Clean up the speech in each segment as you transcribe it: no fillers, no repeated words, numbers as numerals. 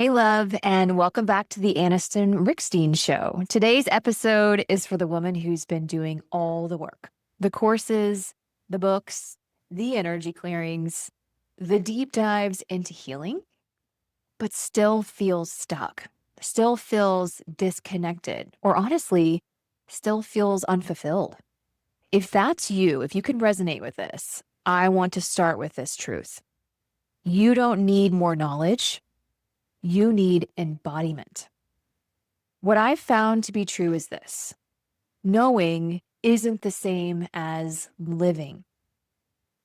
Hey, love, and welcome back to the Anniston Riekstins Show. Today's episode is for the woman who's been doing all the work, the courses, the books, the energy clearings, the deep dives into healing, but still feels stuck, still feels disconnected, or honestly, still feels unfulfilled. If that's you, if you can resonate with this, I want to start with this truth. You don't need more knowledge. You need embodiment. What I've found to be true is this: knowing isn't the same as living.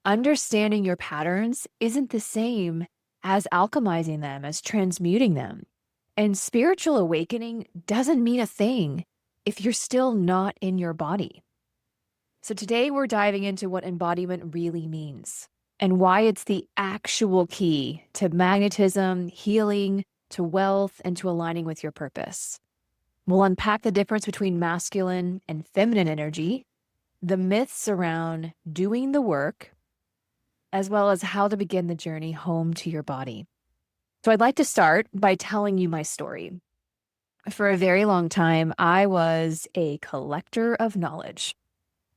Understanding your patterns isn't the same as alchemizing them, as transmuting them. And spiritual awakening doesn't mean a thing if you're still not in your body. So today we're diving into what embodiment really means and why it's the actual key to magnetism, healing, to wealth, and to aligning with your purpose. We'll unpack the difference between masculine and feminine energy, the myths around doing the work, as well as how to begin the journey home to your body. So I'd like to start by telling you my story. For a very long time, I was a collector of knowledge.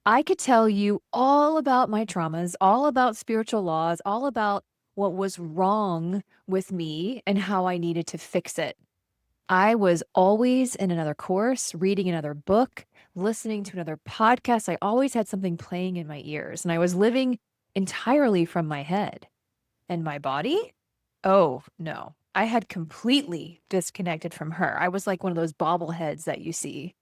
I could tell you all about my traumas, all about spiritual laws, all about what was wrong with me and how I needed to fix it. I was always in another course, reading another book, listening to another podcast. I always had something playing in my ears, and I was living entirely from my head. And my body? Oh, no. I had completely disconnected from her. I was like one of those bobbleheads that you see.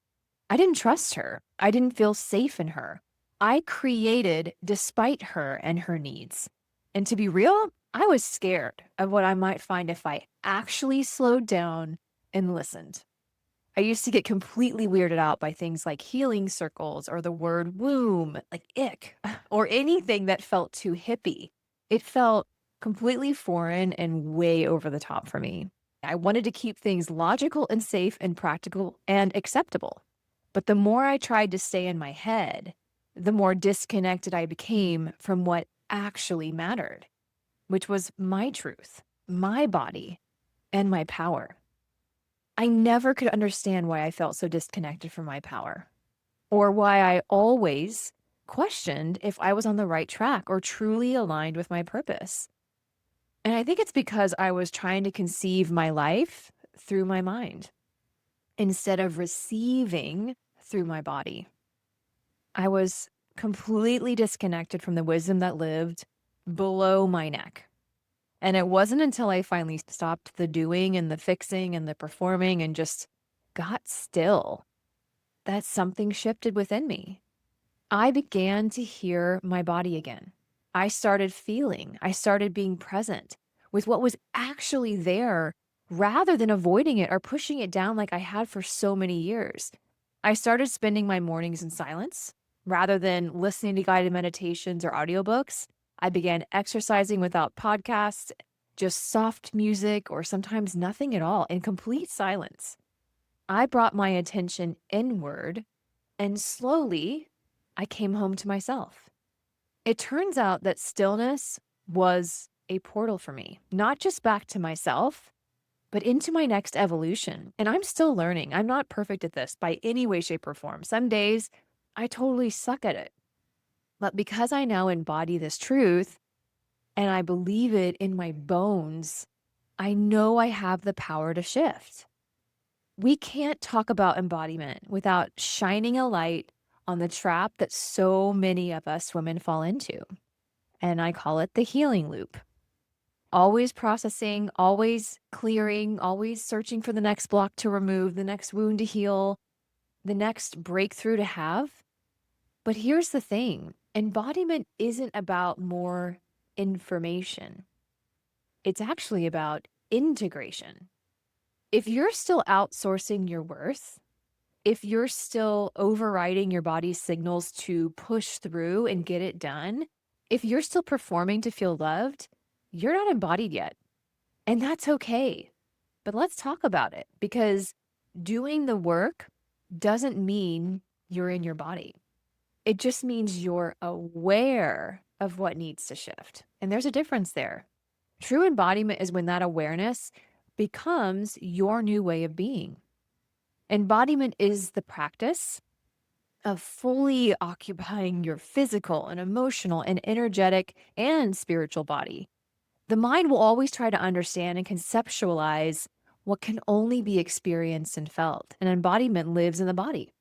I didn't trust her. I didn't feel safe in her. I created despite her and her needs. And to be real, I was scared of what I might find if I actually slowed down and listened. I used to get completely weirded out by things like healing circles or the word womb, like ick, or anything that felt too hippie. It felt completely foreign and way over the top for me. I wanted to keep things logical and safe and practical and acceptable. But the more I tried to stay in my head, the more disconnected I became from what actually mattered, which was my truth, my body, and my power. I never could understand why I felt so disconnected from my power, or why I always questioned if I was on the right track or truly aligned with my purpose. And I think it's because I was trying to conceive my life through my mind instead of receiving through my body. I was completely disconnected from the wisdom that lived below my neck. And it wasn't until I finally stopped the doing and the fixing and the performing and just got still that something shifted within me. I began to hear my body again. I started feeling, I started being present with what was actually there rather than avoiding it or pushing it down like I had for so many years. I started spending my mornings in silence rather than listening to guided meditations or audiobooks. I began exercising without podcasts, just soft music or sometimes nothing at all, in complete silence. I brought my attention inward, and slowly I came home to myself. It turns out that stillness was a portal for me, not just back to myself, but into my next evolution. And I'm still learning. I'm not perfect at this by any way, shape, or form. Some days I totally suck at it. But because I now embody this truth and I believe it in my bones, I know I have the power to shift. We can't talk about embodiment without shining a light on the trap that so many of us women fall into. And I call it the healing loop. Always processing, always clearing, always searching for the next block to remove, the next wound to heal, the next breakthrough to have. But here's the thing: embodiment isn't about more information, it's actually about integration. If you're still outsourcing your worth, if you're still overriding your body's signals to push through and get it done, if you're still performing to feel loved, you're not embodied yet. And that's okay. But let's talk about it, because doing the work doesn't mean you're in your body. It just means you're aware of what needs to shift. And there's a difference there. True embodiment is when that awareness becomes your new way of being. Embodiment is the practice of fully occupying your physical and emotional and energetic and spiritual body. The mind will always try to understand and conceptualize what can only be experienced and felt. And embodiment lives in the body,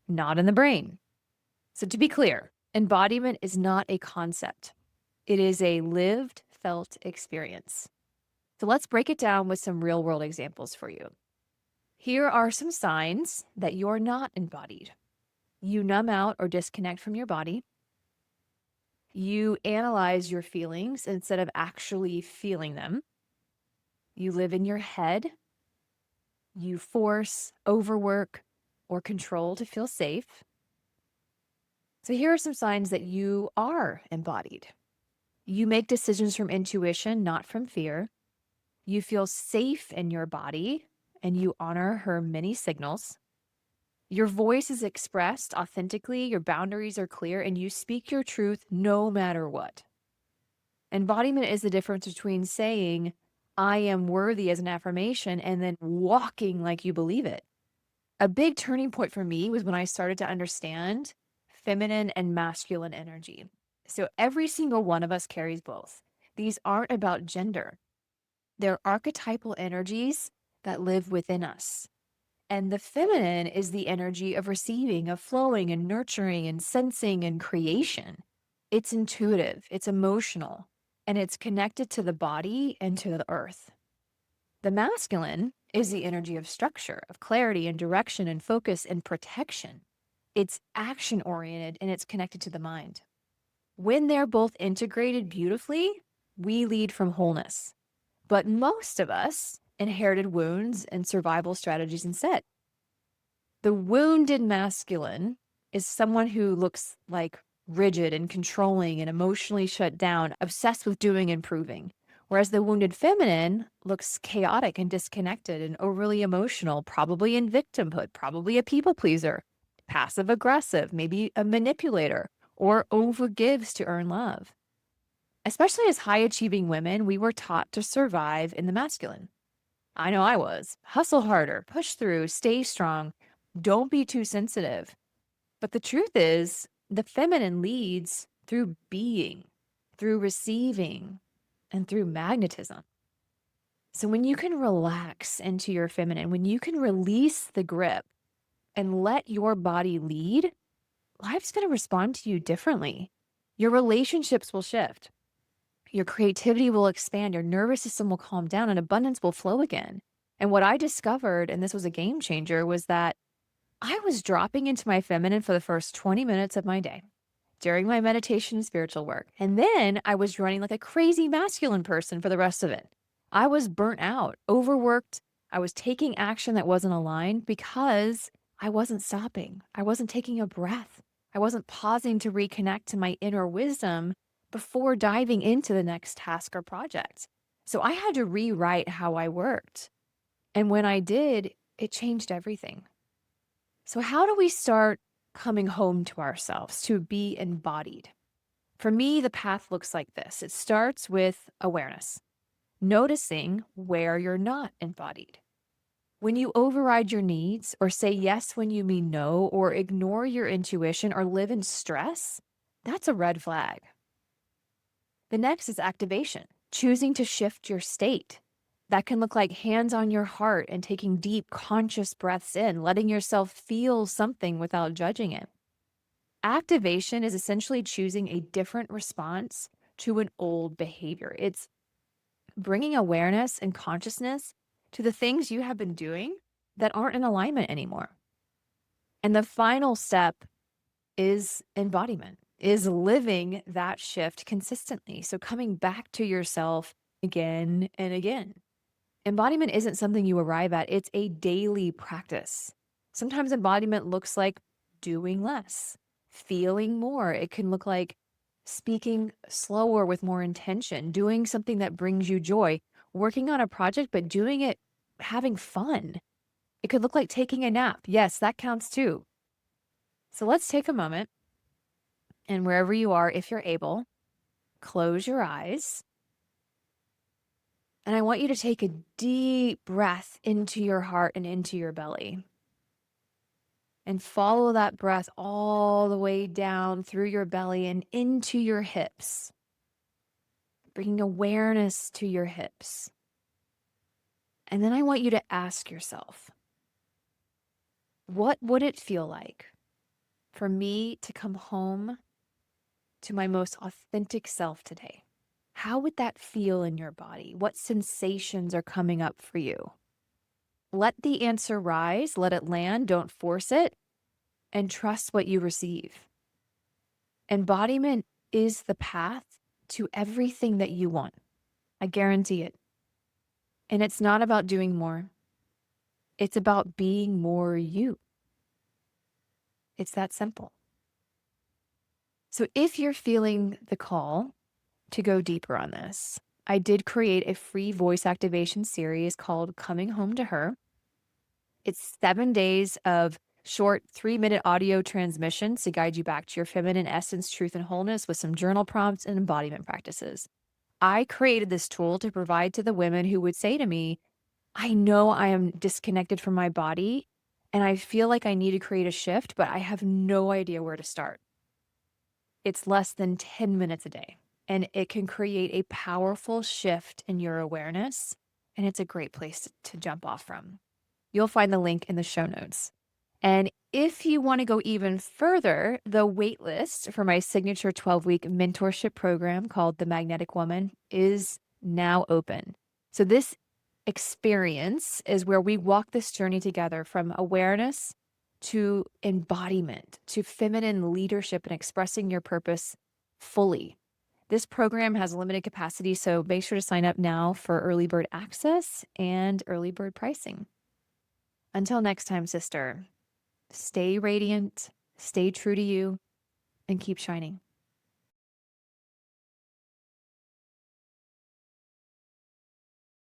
not in the brain. So, to be clear, embodiment is not a concept, it is a lived, felt experience. So, let's break it down with some real world examples for you. Here are some signs that you're not embodied. You numb out or disconnect from your body. You analyze your feelings instead of actually feeling them. You live in your head. You force, overwork, or control to feel safe. So here are some signs that you are embodied. You make decisions from intuition, not from fear. You feel safe in your body, and you honor her many signals. Your voice is expressed authentically, your boundaries are clear, and you speak your truth no matter what. Embodiment is the difference between saying, I am worthy as an affirmation, and then walking like you believe it. A big turning point for me was when I started to understand feminine and masculine energy. So every single one of us carries both. These aren't about gender. They're archetypal energies that live within us. And the feminine is the energy of receiving, of flowing and nurturing and sensing and creation. It's intuitive, it's emotional, and it's connected to the body and to the earth. The masculine is the energy of structure, of clarity and direction and focus and protection. It's action oriented and it's connected to the mind. When they're both integrated beautifully, we lead from wholeness. But most of us inherited wounds and survival strategies instead. The wounded masculine is someone who looks like rigid and controlling and emotionally shut down, obsessed with doing and proving. Whereas the wounded feminine looks chaotic and disconnected and overly emotional, probably in victimhood, probably a people pleaser, passive aggressive, maybe a manipulator, or overgives to earn love. Especially as high achieving women, we were taught to survive in the masculine. I know I was. Hustle harder, push through, stay strong, don't be too sensitive. But the truth is, the feminine leads through being, through receiving, and through magnetism. So when you can relax into your feminine, when you can release the grip and let your body lead, life's going to respond to you differently. Your relationships will shift. Your creativity will expand. Your nervous system will calm down and abundance will flow again. And what I discovered, and this was a game changer, was that I was dropping into my feminine for the first 20 minutes of my day during my meditation and spiritual work. And then I was running like a crazy masculine person for the rest of it. I was burnt out, overworked. I was taking action that wasn't aligned because I wasn't stopping. I wasn't taking a breath. I wasn't pausing to reconnect to my inner wisdom before diving into the next task or project. So I had to rewrite how I worked. And when I did, it changed everything. So, how do we start coming home to ourselves to be embodied? For me, the path looks like this. It starts with awareness, noticing where you're not embodied. When you override your needs or say yes when you mean no, or ignore your intuition or live in stress, that's a red flag. The next is activation, choosing to shift your state. That can look like hands on your heart and taking deep, conscious breaths in, letting yourself feel something without judging it. Activation is essentially choosing a different response to an old behavior. It's bringing awareness and consciousness to the things you have been doing that aren't in alignment anymore. And the final step is embodiment, is living that shift consistently. So coming back to yourself again and again. Embodiment isn't something you arrive at, it's a daily practice. Sometimes embodiment looks like doing less, feeling more. It can look like speaking slower with more intention, doing something that brings you joy, working on a project, but doing it having fun. It could look like taking a nap. Yes, that counts too. So let's take a moment and wherever you are, if you're able, close your eyes. And I want you to take a deep breath into your heart and into your belly. And follow that breath all the way down through your belly and into your hips, bringing awareness to your hips. And then I want you to ask yourself, what would it feel like for me to come home to my most authentic self today? How would that feel in your body? What sensations are coming up for you? Let the answer rise, let it land, don't force it, and trust what you receive. Embodiment is the path to everything that you want. I guarantee it. And it's not about doing more. It's about being more you. It's that simple. So if you're feeling the call to go deeper on this, I did create a free voice activation series called Coming Home to Her. It's 7 days of short 3-minute audio transmissions to guide you back to your feminine essence, truth, and wholeness with some journal prompts and embodiment practices. I created this tool to provide to the women who would say to me, I know I am disconnected from my body and I feel like I need to create a shift, but I have no idea where to start. It's less than 10 minutes a day, and it can create a powerful shift in your awareness, and it's a great place to jump off from. You'll find the link in the show notes. And if you want to go even further, the waitlist for my signature 12-week mentorship program called The Magnetic Woman is now open. So this experience is where we walk this journey together from awareness to embodiment, to feminine leadership and expressing your purpose fully. This program has limited capacity, so make sure to sign up now for early bird access and early bird pricing. Until next time, sister, stay radiant, stay true to you, and keep shining.